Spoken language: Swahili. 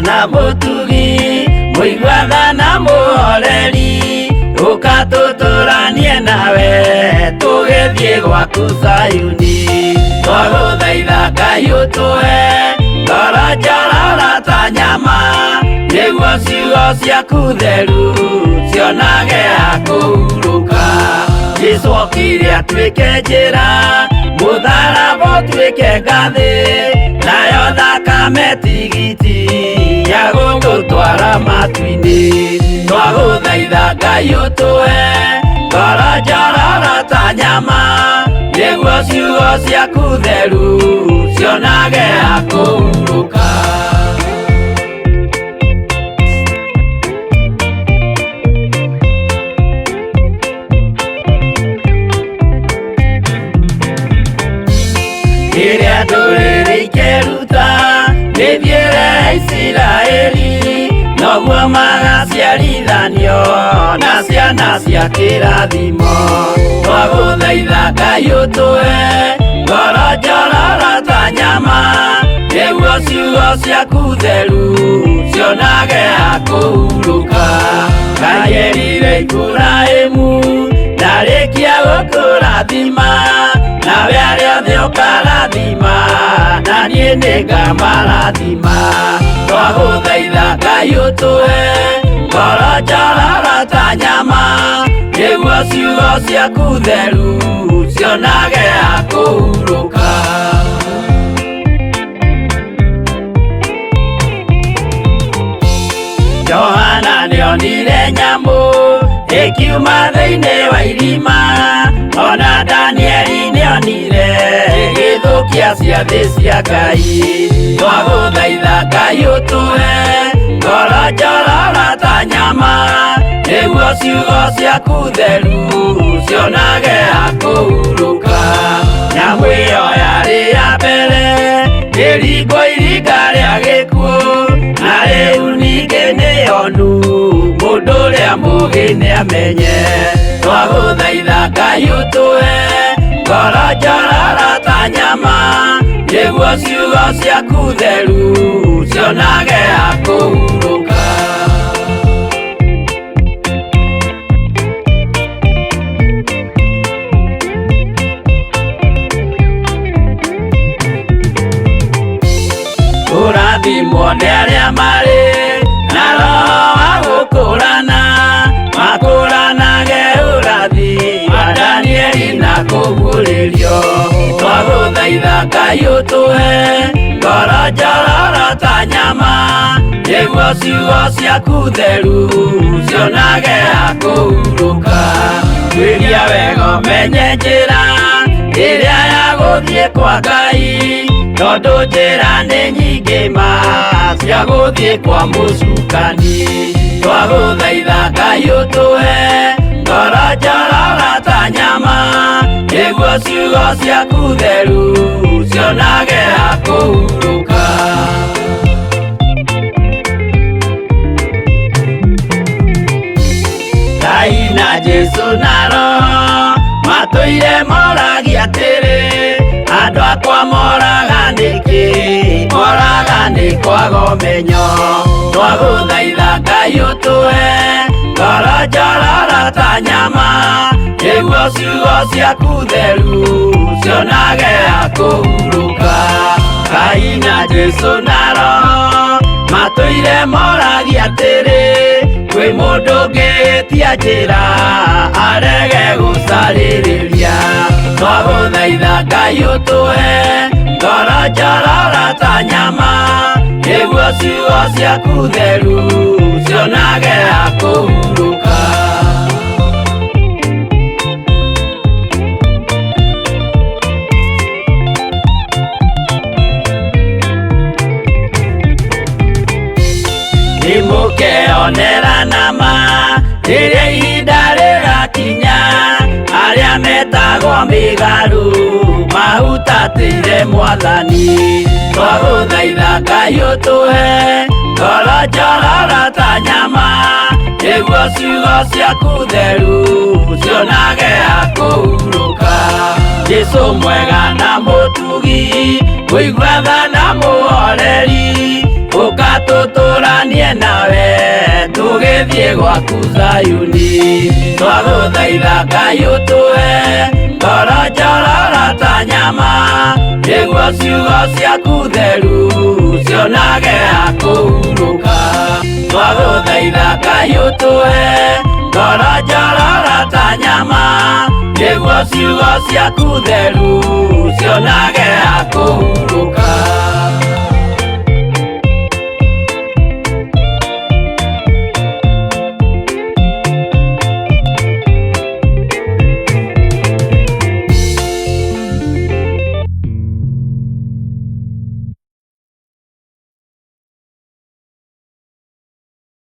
na mutugi muigwatha na muhoreri ukatuturanie nawe tugithie gwaku Sayuni twaguthaitha Ngai utuhe ngoro njororo ta nyama niguo ciugo ciaku theru cionage akuhuruka Jesũ okire atuĩke njĩra mũtharaba ũtuĩke ngathĩ nayo thakame tigiti ya gũgũtwara matu-inĩ twagũthaitha Ngai ũtũhe ngoro njororo ta nyama nĩguo ciugo ciaku theru cionage akũhuruka Iria ndũrĩrĩ ikeruta nĩthiĩre Isiraeli noguo magaciarithanio na ciana cia kĩrathimo twagũthaitha Ngai ũtũhe ngoro njororo ta nyama nĩguo ciugo ciaku theru cionage akũhuruka Ngai erire Iburahĩmu ndarĩkia gũkũrathima nawe arĩa othe ũkarathima na niĩ nĩngamarathima twagũthaitha Ngai ũtũhe ngoro njororo ta nyama nĩguo ciugo ciaku theru cionage akũhuruka Johana nĩonire nyamũ ĩkiuma thĩinĩ wa irima ona Danieli nĩonire gĩthũkia ciathĩ cia Ngai twagũthaitha Ngai ũtũhe ngoro njororo ta nyama nĩguo ciugo ciaku theru cionage akũhuruka nyamũ ĩyo yarĩ ya mbere ĩringwo iringa rĩa gĩkuũ na rĩu ningĩ nĩyonu mũndũ ũrĩa mũũgĩ nĩamenye twagũthaitha Ngai ũtũhe ngoro njororo ta nyama nĩguo ciugo ciaku theru cionage akũhuruka Ũrathimwo nĩ arĩa marĩ na roho wa gũkũũrana makũũranage ũrathi wa Danieli na kũguũrĩrio twagũthaitha Ngai ũtũhe ngoro njororo ta nyama nĩguo ciugo ciaku theru cionage akũhuruka twĩria wega ũmenye njĩra ĩrĩa ya gũthiĩ kwa Ngai tondũ njĩra nĩ nyingĩ ma cia gũthiĩ kwa mũcukani twagũthaitha Ngai ũtũhe ngoro njororo ta nyama nĩguo ciugo ciaku theru cionage akũhuruka Ngai na Jesũ na Roho matũire moragia atĩrĩ andũ akwa moraga nĩkĩ moraga nĩ kwaga ũmenyo twagũthaitha Ngai ũtũhe ngoro njororo ta nyama nĩguo ciugo ciaku theru cionage akũhuruka Ngai na Jesũ na Roho matũire moragia atĩrĩ kwĩ mũndũ ũngĩtia njĩra arege gũcarĩrĩria twagũthaitha Ngai ũtũhe ngoro njororo ta nyama nĩguo ciugo ciaku theru cionage akũhuruka Nimũkeonera nama rĩrĩa ihinda rĩgakinya arĩa metagwo mĩgarũ mahutatĩire Mwathani twagũthaitha Ngai ũtũhe ngoro njororo ta nyama nĩguo ciugo ciaku theru cionage akũhuruka Jesũ mwega na mũtugi mũigwatha na mũhoreri ukatutũranie nawe tũgĩthiĩ gwaku Zayuni. Twagũthaitha Ngai ũtũhe ngoro njororo ta nyama, nĩguo ciugo ciaku theru cionage ha kũhurũka. Twagũthaitha Ngai ũtũhe ngoro njororo ta nyama, nĩguo ciugo ciaku theru cionage ha kũhurũka.